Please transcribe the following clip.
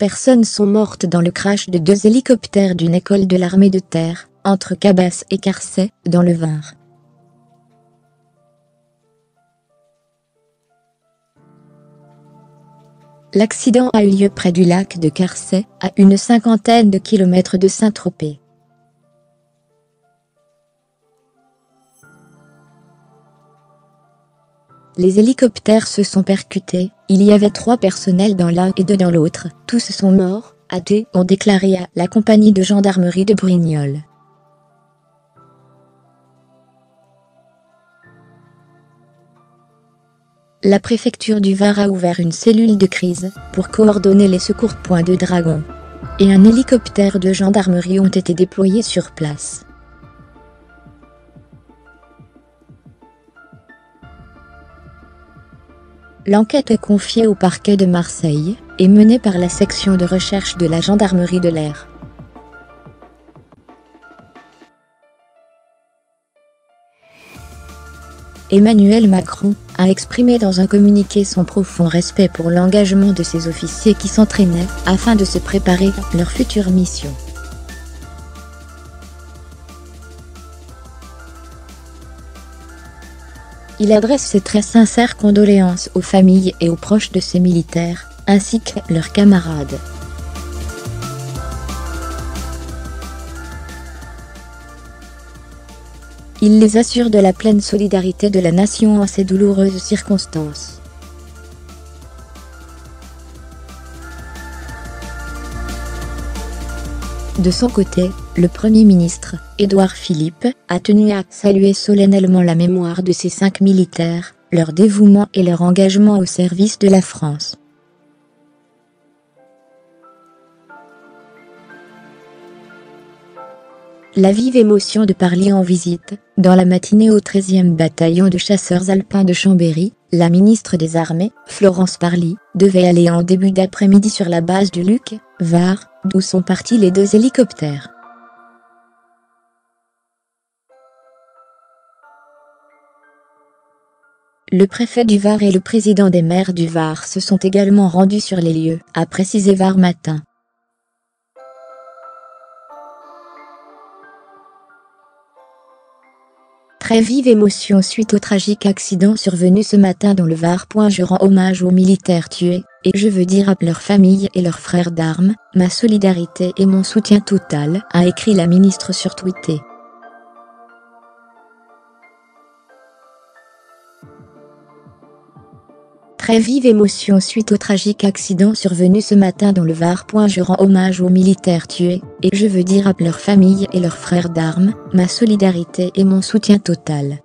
personnes sont mortes dans le crash de 2 hélicoptères d'une école de l'armée de terre, entre Cabas et Carçay, dans le Var. L'accident a eu lieu près du lac de Carçay, à une cinquantaine de kilomètres de Saint-Tropez. Les hélicoptères se sont percutés, il y avait 3 personnels dans l'un et 2 dans l'autre, tous sont morts, ont déclaré à la compagnie de gendarmerie de Brignoles. La préfecture du Var a ouvert une cellule de crise pour coordonner les secours. De Dragon et un hélicoptère de gendarmerie ont été déployés sur place. L'enquête est confiée au parquet de Marseille et menée par la section de recherche de la gendarmerie de l'air. Emmanuel Macron a exprimé dans un communiqué son profond respect pour l'engagement de ses officiers qui s'entraînaient afin de se préparer à leur future mission. Il adresse ses très sincères condoléances aux familles et aux proches de ces militaires, ainsi que leurs camarades. Il les assure de la pleine solidarité de la nation en ces douloureuses circonstances. De son côté, le Premier ministre, Édouard Philippe, a tenu à saluer solennellement la mémoire de ces 5 militaires, leur dévouement et leur engagement au service de la France. La vive émotion de parler en visite, dans la matinée au 13e bataillon de chasseurs alpins de Chambéry, la ministre des Armées, Florence Parly, devait aller en début d'après-midi sur la base du Luc, Var, d'où sont partis les 2 hélicoptères. Le préfet du Var et le président des maires du Var se sont également rendus sur les lieux, a précisé Var Matin. Très vive émotion suite au tragique accident survenu ce matin dans le Var. Je rends hommage aux militaires tués, et je veux dire à leurs familles et leurs frères d'armes, ma solidarité et mon soutien total, a écrit la ministre sur Twitter. Très vive émotion suite au tragique accident survenu ce matin dans le Var. Je rends hommage aux militaires tués, et je veux dire à leurs familles et leurs frères d'armes, ma solidarité et mon soutien total.